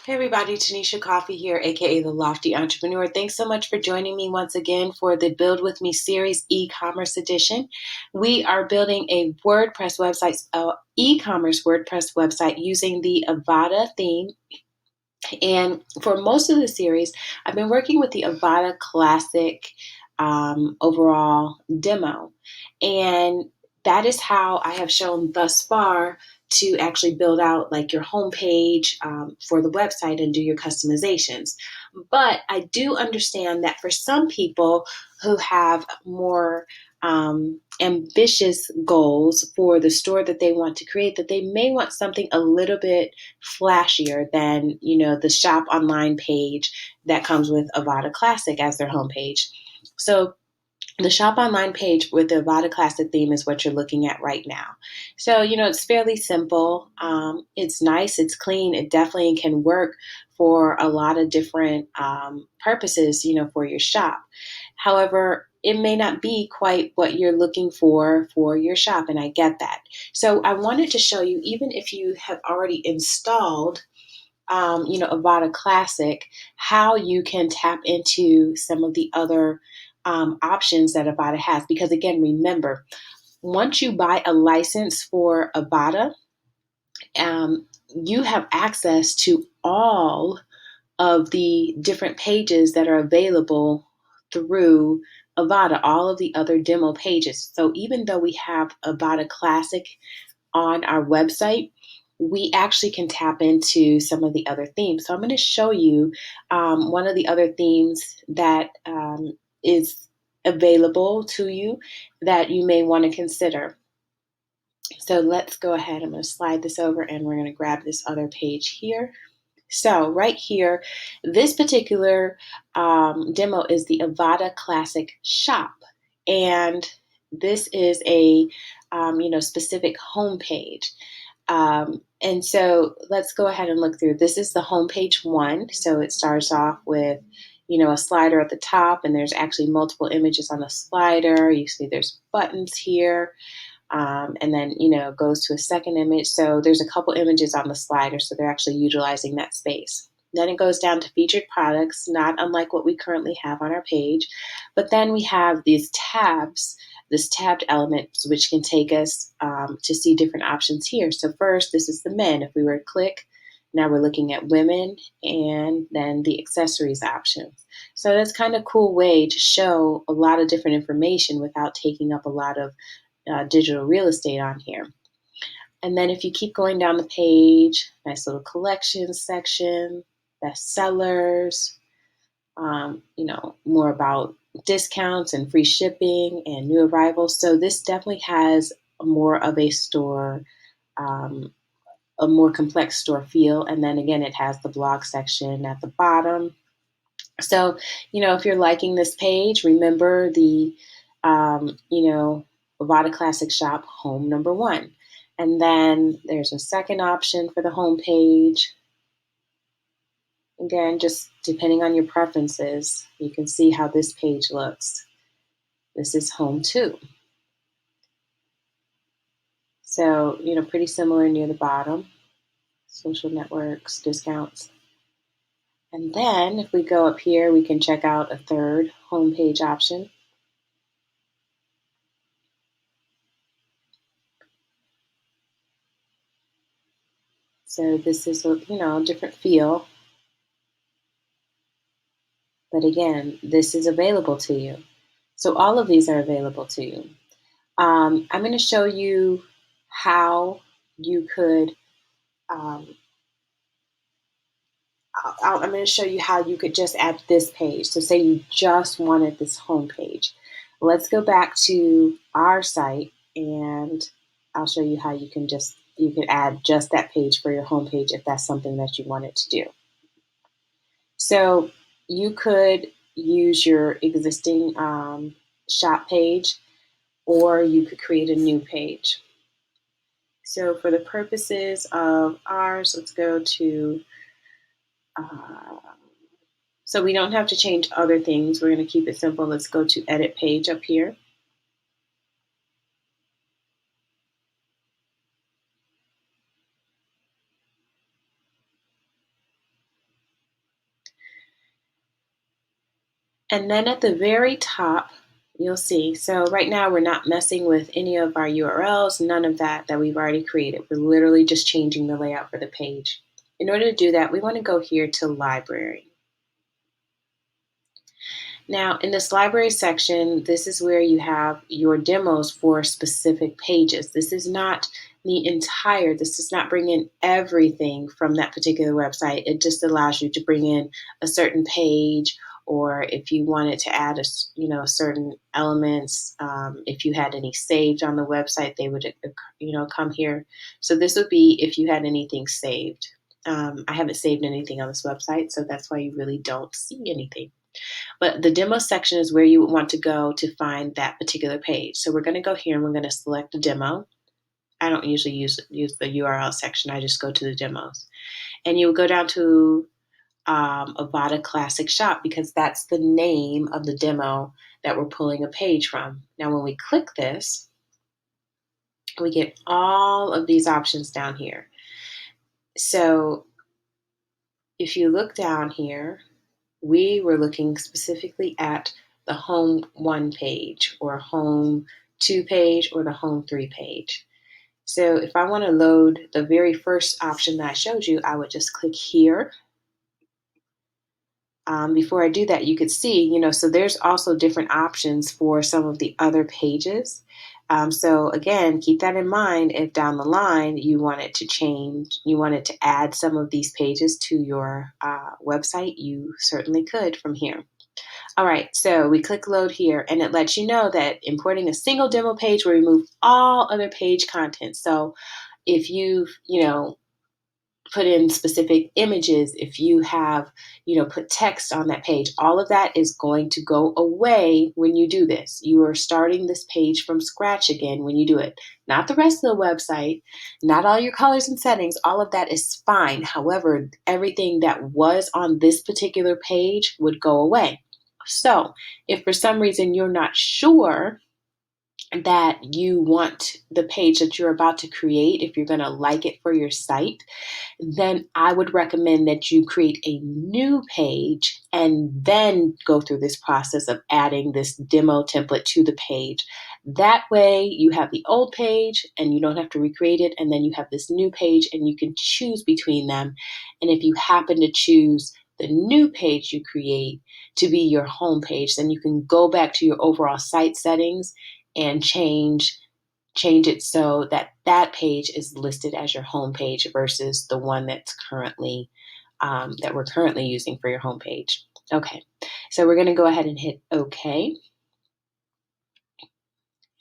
Hey everybody, Tanisha Coffee here, aka the Lofty Entrepreneur. Thanks so much for joining me once again for the Build With Me series e-commerce edition. We are building a WordPress website, e-commerce WordPress website using the Avada theme. And for most of the series, I've been working with the Avada Classic overall demo. And that is how I have shown thus far to actually build out like your homepage for the website and do your customizations. But I do understand that for some people who have more ambitious goals for the store that they want to create, that they may want something a little bit flashier than, the shop online page that comes with Avada Classic as their homepage. So the shop online page with the Avada Classic theme is what you're looking at right now. So, it's fairly simple. It's nice. It's clean. It definitely can work for a lot of different purposes, for your shop. However, it may not be quite what you're looking for your shop, and I get that. So I wanted to show you, even if you have already installed Avada Classic, how you can tap into some of the other options that Avada has. Because again, remember, once you buy a license for Avada, you have access to all of the different pages that are available through Avada, all of the other demo pages. So even though we have Avada Classic on our website, we actually can tap into some of the other themes. So I'm going to show you one of the other themes that is available to you that you may want to consider. So let's go ahead. I'm going to slide this over and we're going to grab this other page here. So right here, this particular demo is the Avada Classic Shop. And this is a specific homepage. And so let's go ahead and look through. This is the homepage one. So it starts off with, a slider at the top, and there's actually multiple images on the slider. You see there's buttons here. And then, it goes to a second image. So there's a couple images on the slider. So they're actually utilizing that space. Then it goes down to featured products, not unlike what we currently have on our page. But then we have these tabs, this tabbed element, which can take us to see different options here. So first, this is the men. If we were to click, now we're looking at women and then the accessories options. So that's kind of a cool way to show a lot of different information without taking up a lot of digital real estate on here. And then if you keep going down the page, nice little collection section, bestsellers, more about discounts and free shipping and new arrivals. So this definitely has more of a store, a more complex store feel. And then again, it has the blog section at the bottom. So, if you're liking this page, remember the, Avada Classic Shop home number one. And then there's a second option for the home page. Again, just depending on your preferences, you can see how this page looks. This is home two. So, pretty similar near the bottom. Social networks, discounts. And then if we go up here, we can check out a third homepage option. So this is a different feel. But again, this is available to you. So all of these are available to you. I'm going to show you how you could, I'm going to show you how you could just add this page. So say you just wanted this home page. Let's go back to our site and I'll show you how you can add just that page for your home page if that's something that you wanted to do. So you could use your existing shop page, or you could create a new page. So for the purposes of ours, let's go to, so we don't have to change other things. We're going to keep it simple. Let's go to edit page up here. And then at the very top, you'll see, so right now we're not messing with any of our URLs, none of that we've already created. We're literally just changing the layout for the page. In order to do that, we want to go here to library. Now, in this library section, this is where you have your demos for specific pages. This is not this does not bring in everything from that particular website. It just allows you to bring in a certain page, or if you wanted to add certain elements, if you had any saved on the website, they would come here. So this would be if you had anything saved. I haven't saved anything on this website, so that's why you really don't see anything. But the demo section is where you would want to go to find that particular page. So we're going to go here and we're going to select a demo. I don't usually use the URL section. I just go to the demos. And you will go down to Avada Classic Shop, because that's the name of the demo that we're pulling a page from. Now, when we click this, we get all of these options down here. So if you look down here, we were looking specifically at the Home 1 page, or Home 2 page, or the Home 3 page. So if I want to load the very first option that I showed you, I would just click here. Before I do that, you could see, so there's also different options for some of the other pages. So again, keep that in mind. If down the line you wanted to add some of these pages to your website, you certainly could from here. All right, so we click load here, and it lets you know that importing a single demo page will remove all other page content. So if you've, put in specific images, if you have, put text on that page, all of that is going to go away when you do this. You are starting this page from scratch again when you do it. Not the rest of the website, not all your colors and settings, all of that is fine. However, everything that was on this particular page would go away. So if for some reason you're not sure that you want the page that you're about to create, if you're going to like it for your site, then I would recommend that you create a new page and then go through this process of adding this demo template to the page. That way you have the old page and you don't have to recreate it, and then you have this new page and you can choose between them. And if you happen to choose the new page you create to be your home page, then you can go back to your overall site settings and change it so that that page is listed as your home page versus the one that's currently that we're currently using for your home page. Okay, so we're going to go ahead and hit OK,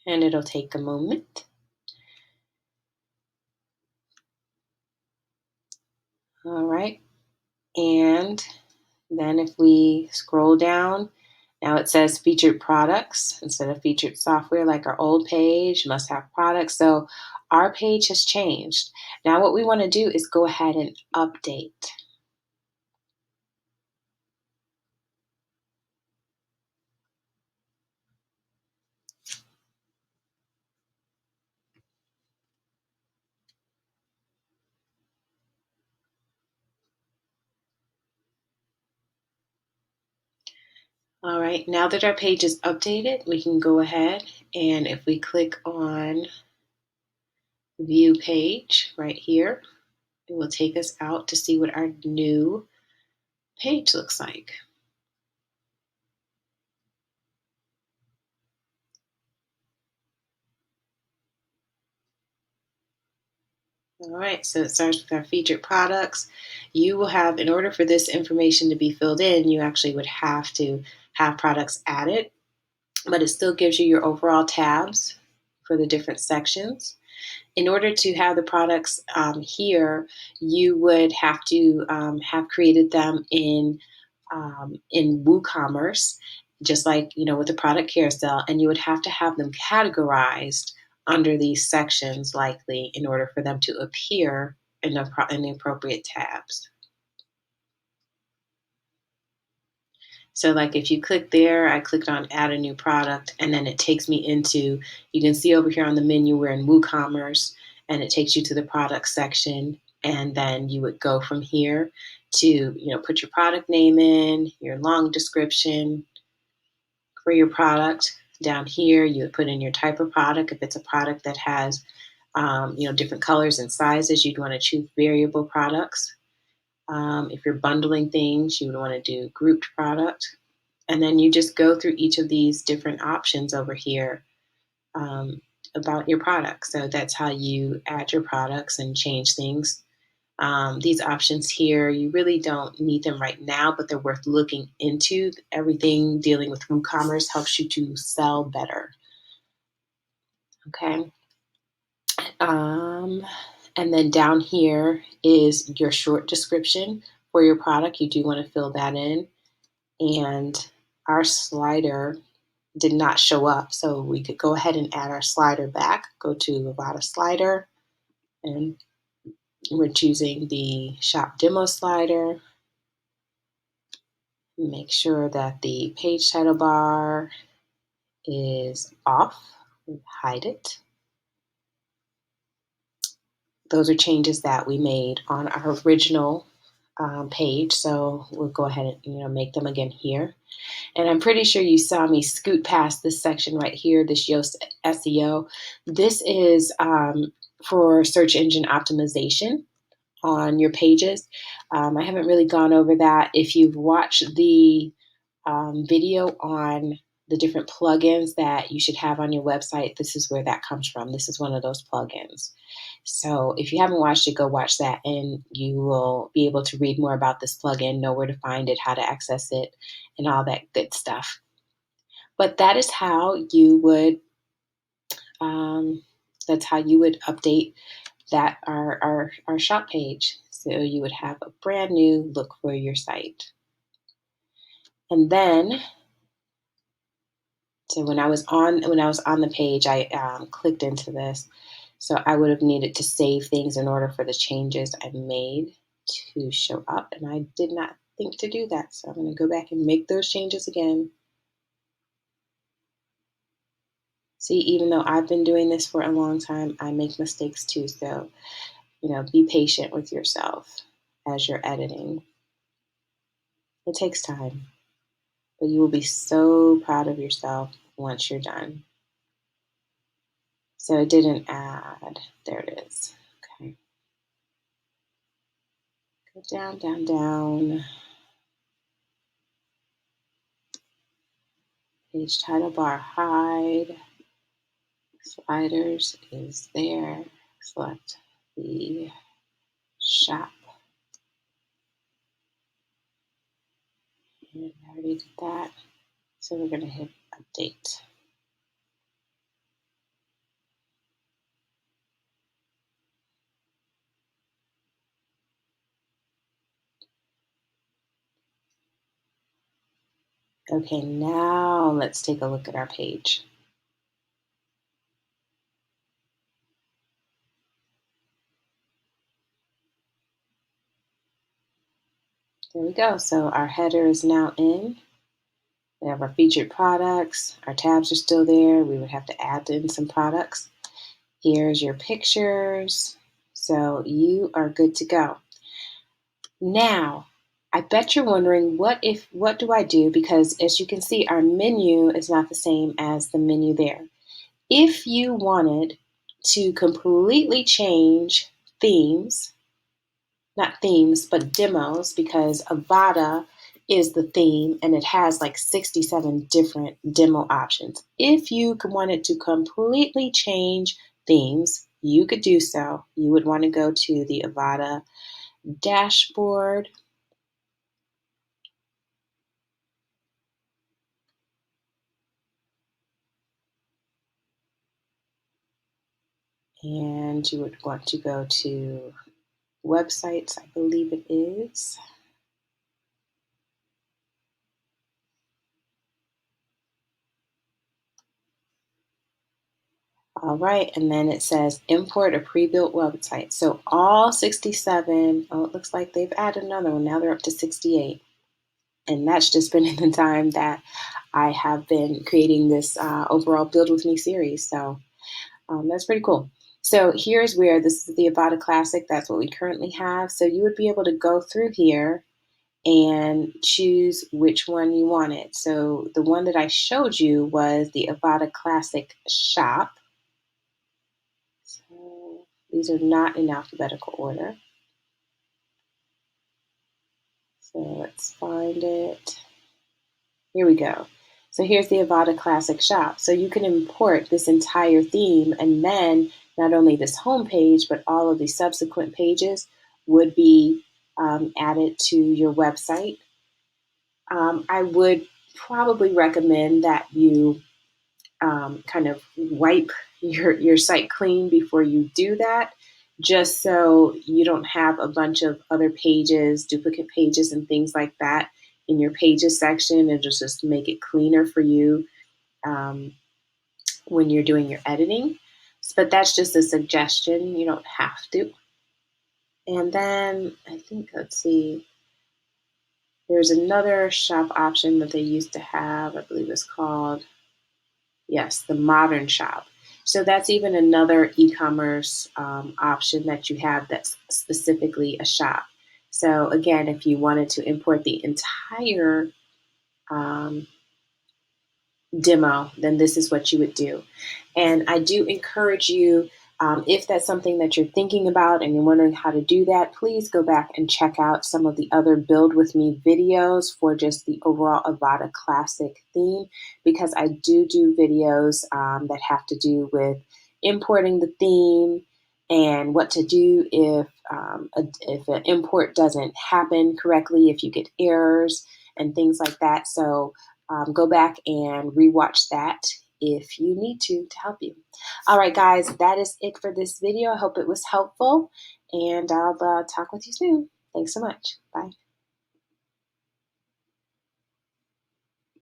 and it'll take a moment. All right, and then if we scroll down, now it says featured products instead of featured software, like our old page, must have products. So our page has changed. Now what we want to do is go ahead and update. All right, now that our page is updated, we can go ahead, and if we click on View Page right here, it will take us out to see what our new page looks like. All right, so it starts with our featured products. You will have, in order for this information to be filled in, you actually would have to have products added, but it still gives you your overall tabs for the different sections. In order to have the products here, you would have to have created them in WooCommerce, just like with the product carousel, and you would have to have them categorized under these sections likely in order for them to appear in the appropriate tabs. So like if you click there, I clicked on add a new product, and then it takes me into, you can see over here on the menu, we're in WooCommerce, and it takes you to the product section. And then you would go from here to, put your product name in, your long description, For your product, down here, you would put in your type of product. If it's a product that has different colors and sizes, you'd want to choose variable products. If you're bundling things, you would want to do grouped product. And then you just go through each of these different options over here about your product. So that's how you add your products and change things. These options here, you really don't need them right now, but they're worth looking into. Everything dealing with WooCommerce helps you to sell better. Okay. And then down here is your short description for your product. You do want to fill that in. And our slider did not show up, so we could go ahead and add our slider back. Go to Avada slider, and we're choosing the shop demo slider. Make sure that the page title bar is off. Hide it. Those are changes that we made on our original page, so we'll go ahead and make them again here. And I'm pretty sure you saw me scoot past this section right here, this Yoast SEO. This is for search engine optimization on your pages. I haven't really gone over that. If you've watched the video on the different plugins that you should have on your website, this is where that comes from. This is one of those plugins. So if you haven't watched it, go watch that, and you will be able to read more about this plugin, know where to find it, how to access it, and all that good stuff. But that is how you would update that our shop page. So you would have a brand new look for your site. And then, so when I was on the page, I clicked into this. So I would have needed to save things in order for the changes I made to show up, and I did not think to do that. So I'm going to go back and make those changes again. See, even though I've been doing this for a long time, I make mistakes too. So, be patient with yourself as you're editing. It takes time, but you will be so proud of yourself once you're done. So it didn't add. There it is. Okay. Go down, down, down. Page title bar, hide. Sliders is there. Select the shop. And I already did that. So we're going to hit update. Okay, now let's take a look at our page. There we go. So our header is now in. We have our featured products. Our tabs are still there. We would have to add in some products. Here's your pictures. So you are good to go. Now, I bet you're wondering, what do I do? Because as you can see, our menu is not the same as the menu there. If you wanted to completely change themes, not themes, but demos, because Avada is the theme and it has like 67 different demo options. If you wanted to completely change themes, you could do so. You would want to go to the Avada dashboard. And you would want to go to websites, I believe it is. All right, and then it says import a pre-built website. So all 67, it looks like they've added another one. Now they're up to 68. And that's just been in the time that I have been creating this overall Build With Me series. So that's pretty cool. So here's where this is the Avada Classic. That's what we currently have. So you would be able to go through here and choose which one you wanted. So the one that I showed you was the Avada Classic Shop. So these are not in alphabetical order. So let's find it. Here we go. So here's the Avada Classic Shop. So you can import this entire theme, and then not only this home page, but all of the subsequent pages would be added to your website. I would probably recommend that you kind of wipe your site clean before you do that, just so you don't have a bunch of other pages, duplicate pages, and things like that in your pages section, and just make it cleaner for you um, when you're doing your editing. But that's just a suggestion. You don't have to. And then I think, let's see, there's another shop option that they used to have. I believe it's called, yes, the modern shop. So that's even another e-commerce option that you have that's specifically a shop. So again, if you wanted to import the entire um, demo, then this is what you would do. And I do encourage you, if that's something that you're thinking about and you're wondering how to do that, please go back and check out some of the other Build With Me videos for just the overall Avada Classic theme, because I do videos that have to do with importing the theme and what to do if an import doesn't happen correctly, if you get errors and things like that. So go back and rewatch that if you need to help you. All right, guys, that is it for this video. I hope it was helpful, and I'll talk with you soon. Thanks so much. Bye.